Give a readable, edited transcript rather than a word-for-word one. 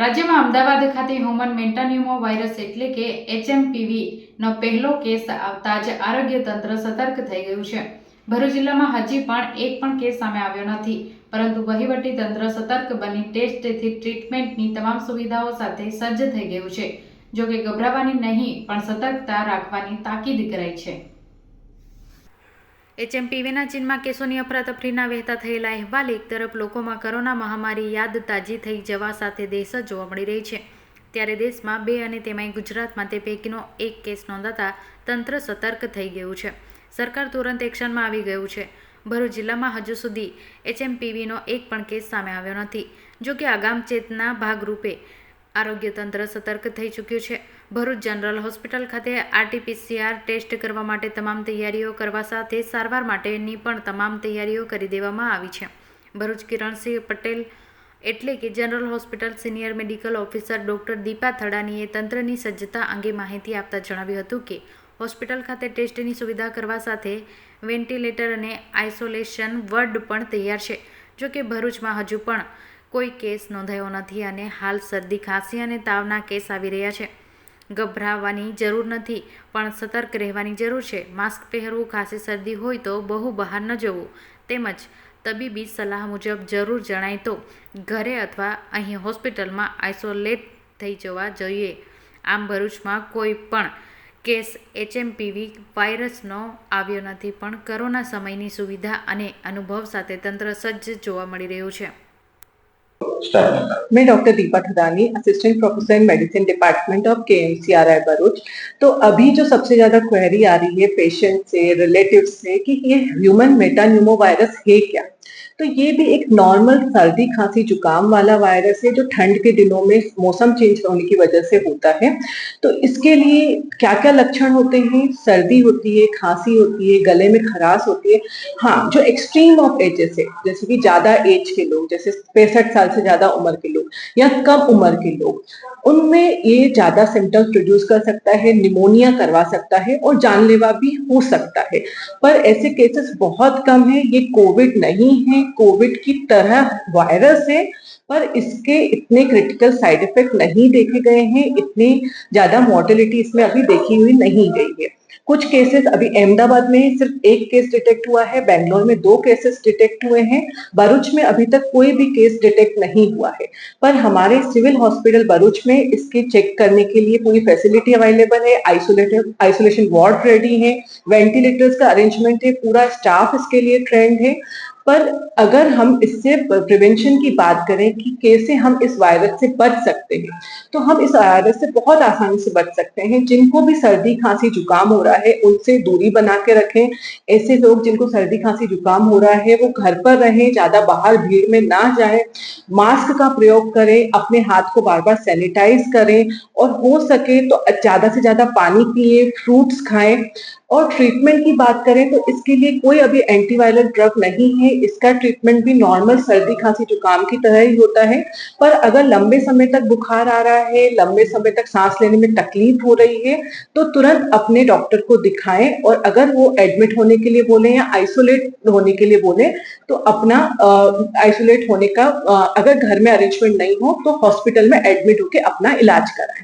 રાજ્યમાં અમદાવાદ ખાતે human મેટાન્યુમો virus એટલે કે HMPV નો પહેલો કેસ આવતા જ આરોગ્ય તંત્ર સતર્ક થઈ ગયું છે। ભરૂચ જિલ્લામાં હજી પણ એક પણ કેસ સામે આવ્યો નથી, પરંતુ વહીવટી તંત્ર સતર્ક બની ટેસ્ટથી ટ્રીટમેન્ટની તમામ સુવિધાઓ સાથે સજ્જ થઈ ગયું છે। જો કે ગભરાવાની નહીં, પણ સતર્કતા રાખવાની તાકીદ કરાઈ છે। HMPVના ચીનમાં કેસોની અફરાતફરીના વહેતા થયેલા અહેવાલ એક તરફ લોકોમાં કોરોના મહામારી યાદ તાજી થઈ જવા સાથે દહેશત જોવા મળી રહી છે, ત્યારે દેશમાં 2 અને તેમાંય ગુજરાતમાં તે પૈકીનો એક કેસ નોંધાતા તંત્ર સતર્ક થઈ ગયું છે। સરકાર તુરંત એક્શનમાં આવી ગયું છે। ભરૂચ જિલ્લામાં હજુ સુધી HMPVનો એક પણ કેસ સામે આવ્યો નથી। જો કે આગામચેતના ભાગરૂપે આરોગ્ય તંત્ર સતર્ક થઈ ચૂક્યું છે। ભરૂચ જનરલ હોસ્પિટલ ખાતે RT-PCR ટેસ્ટ કરવા માટે તમામ તૈયારીઓ કરવા સાથે સારવાર માટેની પણ તમામ તૈયારીઓ કરી દેવામાં આવી છે। ભરૂચ કિરણસિંહ પટેલ એટલે કે general hospital senior medical officer doctor Deepa થડાનીએ તંત્રની સજ્જતા અંગે માહિતી આપતા જણાવ્યું હતું કે હોસ્પિટલ ખાતે ટેસ્ટની સુવિધા કરવા સાથે વેન્ટિલેટર અને આઇસોલેશન વોર્ડ પણ તૈયાર છે। જો કે ભરૂચમાં હજુ પણ કોઈ કેસ નોંધાયો નથી અને હાલ શરદી, ખાંસી અને તાવના કેસ આવી રહ્યા છે। ગભરાવાની જરૂર નથી, પણ સતર્ક રહેવાની જરૂર છે। માસ્ક પહેરવું, ખાંસી શરદી હોય તો બહુ બહાર ન જવું, તેમજ તબીબી સલાહ મુજબ જરૂર જણાય તો ઘરે અથવા અહીં હોસ્પિટલમાં આઇસોલેટ થઈ જવા જોઈએ। આમ ભરૂચમાં કોઈ પણ કેસ HMPV વાયરસનો આવ્યો નથી, પણ કોરોના સમયની સુવિધા અને અનુભવ સાથે તંત્ર સજ્જ જોવા મળી રહ્યું છે। मैं doctor Deepa Thadani, assistant professor in medicine department of KMCRI Bharuch. तो अभी जो सबसे ज्यादा क्वेरी आ रही है पेशेंट से, रिलेटिव से कि ये ह्यूमन मेटान्यूमो वायरस है क्या। तो ये भी एक नॉर्मल सर्दी, खांसी, जुकाम वाला वायरस है जो ठंड के दिनों में मौसम चेंज होने की वजह से होता है। तो इसके लिए क्या क्या लक्षण होते हैं? सर्दी होती है, खांसी होती है, गले में खराश होती है। हाँ, जो एक्सट्रीम ऑफ एजेस है, जैसे कि ज्यादा एज के लोग, जैसे 65 साल से ज्यादा उम्र के लोग या कम उम्र के लोग, उनमें ये ज्यादा सिम्टम्स प्रोड्यूस कर सकता है, निमोनिया करवा सकता है और जानलेवा भी हो सकता है। पर ऐसे केसेस बहुत कम है। ये कोविड नहीं है, कोविड की तरह वायरस है, पर इसके इतने क्रिटिकल साइड इफेक्ट नहीं देखे गए हैं, इतनी ज्यादा मॉर्टेलिटी इसमें अभी देखी हुई नहीं गई है। कुछ केसेस अभी अहमदाबाद में सिर्फ एक केस डिटेक्ट हुआ है, बेंगलोर में 2 केसेस डिटेक्ट हुए हैं, भरूच में अभी तक कोई भी केस डिटेक्ट नहीं हुआ है। पर हमारे सिविल हॉस्पिटल भरूच में इसके चेक करने के लिए पूरी फैसिलिटी अवेलेबल है, आइसोलेशन वार्ड रेडी है, वेंटिलेटर्स का अरेंजमेंट है, पूरा स्टाफ इसके लिए ट्रेंड है। पर अगर हम इससे प्रिवेंशन की बात करें कि कैसे हम इस वायरस से बच सकते हैं, तो हम इस वायरस से बहुत आसानी से बच सकते हैं। जिनको भी सर्दी, खांसी, जुकाम हो रहा है, उनसे दूरी बना के रखें। ऐसे लोग जिनको सर्दी, खांसी, जुकाम हो रहा है, वो घर पर रहें, ज्यादा बाहर भीड़ में ना जाएं, मास्क का प्रयोग करें, अपने हाथ को बार बार सैनिटाइज करें और हो सके तो ज्यादा से ज्यादा पानी पिए, फ्रूट्स खाएं। और ट्रीटमेंट की बात करें तो इसके लिए कोई अभी एंटीवायरल ड्रग नहीं है। इसका ट्रीटमेंट भी नॉर्मल सर्दी, खांसी, जुकाम की तरह ही होता है। पर अगर लंबे समय तक बुखार आ रहा है, लंबे समय तक सांस लेने में तकलीफ हो रही है, तो तुरंत अपने डॉक्टर को दिखाएं। और अगर वो एडमिट होने के लिए बोले या आइसोलेट होने के लिए बोले, तो अपना आइसोलेट होने का अगर घर में अरेंजमेंट नहीं हो तो हॉस्पिटल में एडमिट होकर अपना इलाज कराएं।